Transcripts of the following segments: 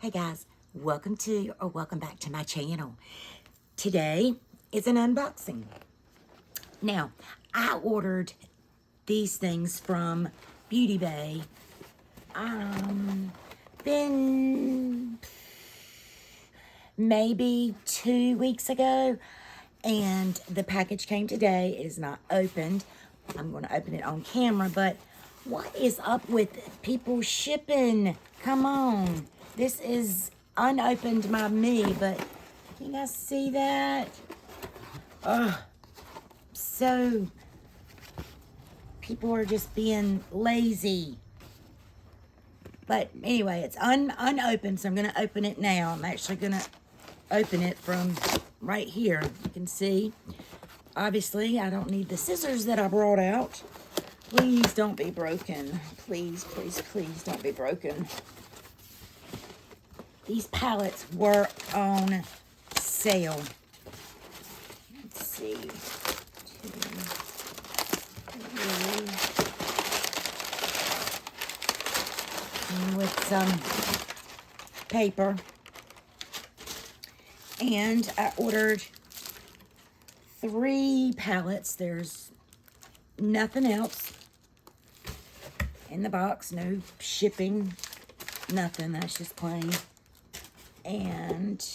Hey guys, welcome back to my channel. Today is an unboxing. Now, I ordered these things from Beauty Bay. Been maybe 2 weeks ago, and the package came today. It is not opened. I'm going to open it on camera, but what is up with people shipping? Come on. This is unopened by me, but can you guys see that? So people are just being lazy. But anyway, it's unopened, so I'm going to open it now. I'm actually going to open it from right here. You can see. Obviously, I don't need the scissors that I brought out. Please don't be broken. Please, please, please don't be broken. These palettes were on sale. Let's see. 2, 3. With some paper. And I ordered 3 palettes. There's nothing else in the box. No shipping. Nothing. That's just plain. And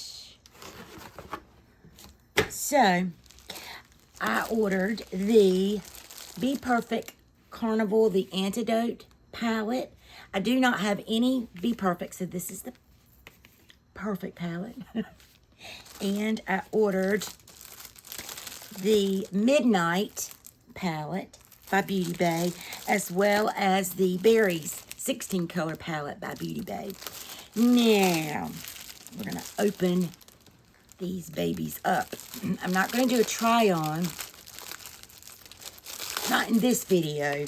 so I ordered the Be Perfect Carnival, the Antidote palette. I do not have any Be Perfect, so this is the perfect palette. And I ordered the Midnight palette by Beauty Bay, as well as the Berries 16 color palette by Beauty Bay. Now, we're going to open these babies up. I'm not going to do a try on. Not in this video.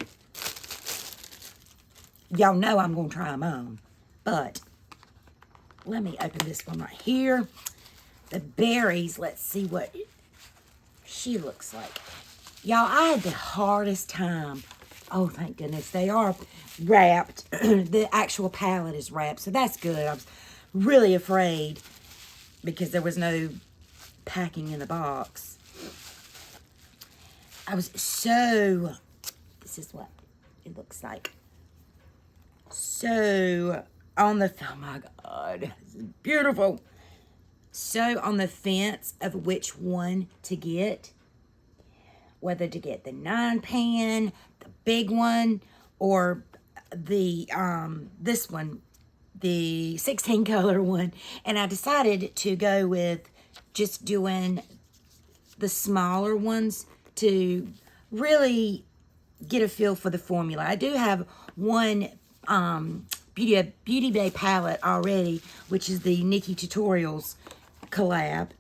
Y'all know I'm going to try them on. But let me open this one right here. The Berries, let's see what she looks like. Y'all, I had the hardest time. Oh, thank goodness. They are wrapped. The actual palette is wrapped, so that's good. I was really afraid because there was no packing in the box. This is what it looks like. So, oh my God, this is beautiful. So, on the fence of which one to get, whether to get the 9-pan, the big one, or the this one, the 16 color one. And I decided to go with just doing the smaller ones to really get a feel for the formula. I do have one Beauty Bay palette already, which is the Nikki Tutorials collab.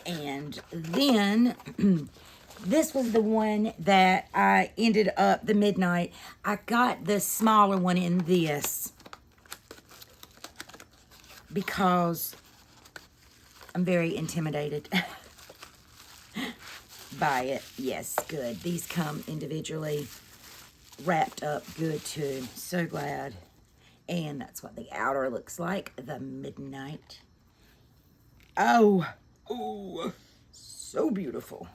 And then this was the one that I ended up, the Midnight. I got the smaller one in this because I'm very intimidated by it. Yes, good. These come individually wrapped up good too. So glad. And that's what the outer looks like, the Midnight. Oh, so beautiful.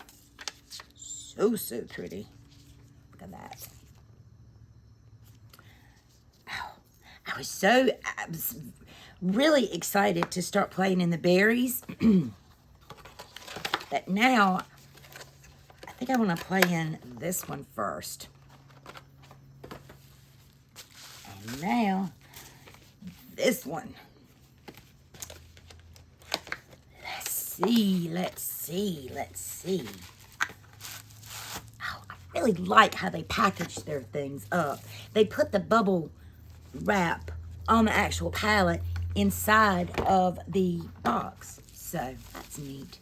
So pretty. Look at that. Oh, I was really excited to start playing in the berries. But now, I think I want to play in this one first. And now, this one. Let's see. Oh, I really like how they package their things up. They put the bubble wrap on the actual palette inside of the box. So, that's neat.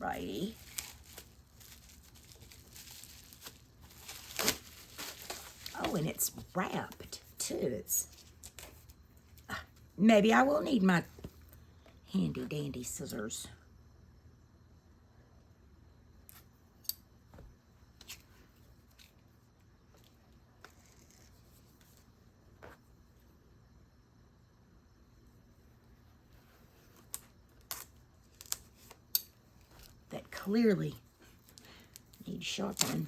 Alrighty. Oh, and it's wrapped, too. Maybe I will need my handy dandy scissors. clearly need sharpening.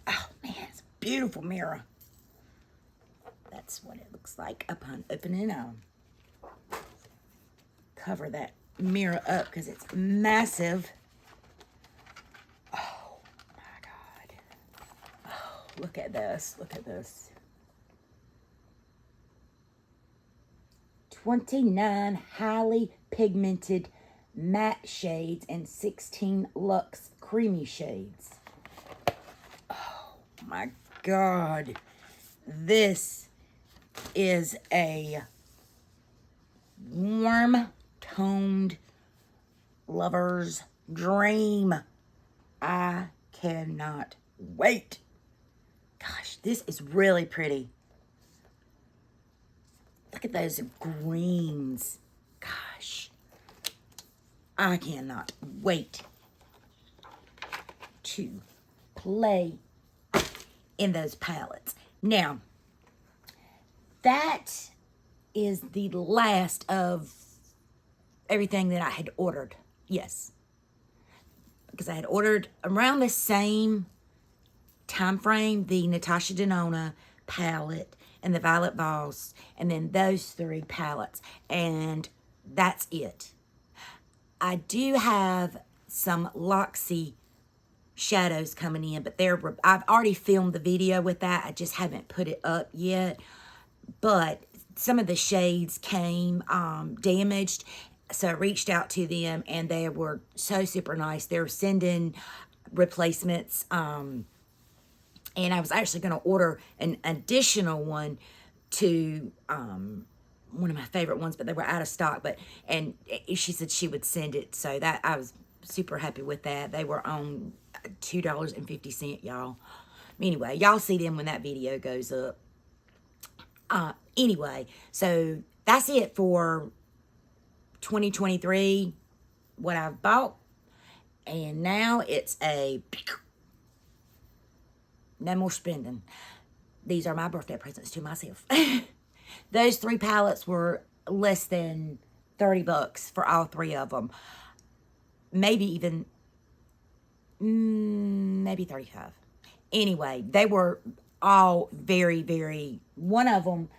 Oh man, it's a beautiful mirror. That's what it looks like upon opening. Cover that mirror up because it's massive. Oh my God. Oh, look at this. Look at this. 29 highly pigmented matte shades and 16 luxe creamy shades. Oh my God. This is a warm toned lover's dream. I cannot wait. Gosh, this is really pretty. Look at those greens. Gosh, I cannot wait to play in those palettes. Now, that is the last of everything that I had ordered. Yes. Because I had ordered around the same time frame the Natasha Denona palette and the Violet Voss, and then those 3 palettes, and that's it. I do have some Luxie shadows coming in, but I've already filmed the video with that. I just haven't put it up yet. But some of the shades came damaged, so I reached out to them, and they were so super nice. They were sending replacements, and I was actually going to order an additional one to one of my favorite ones, but they were out of stock. And she said she would send it, so that I was super happy with that. They were on $2.50, y'all. Anyway, y'all see them when that video goes up. Anyway, so that's it for 2023, what I've bought. And now it's no more spending. These are my birthday presents to myself. Those 3 palettes were less than $30 for all 3 of them. Maybe even, maybe 35. Anyway, they were all very, very, one of them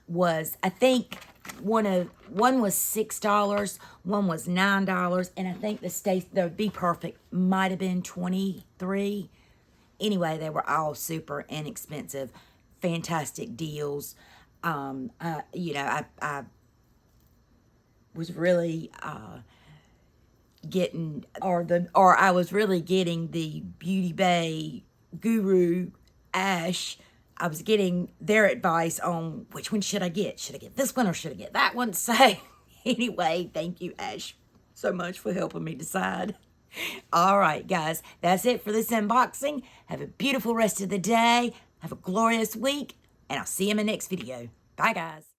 was, I think, one was $6, one was $9, and I think the Be Perfect might have been $23. Anyway, they were all super inexpensive, fantastic deals. I was really I was really getting the Beauty Bay Guru Ash. I was getting their advice on which one should I get. Should I get this one or should I get that one? So anyway, thank you, Ash, so much for helping me decide. All right, guys, that's it for this unboxing. Have a beautiful rest of the day. Have a glorious week, and I'll see you in my next video. Bye, guys.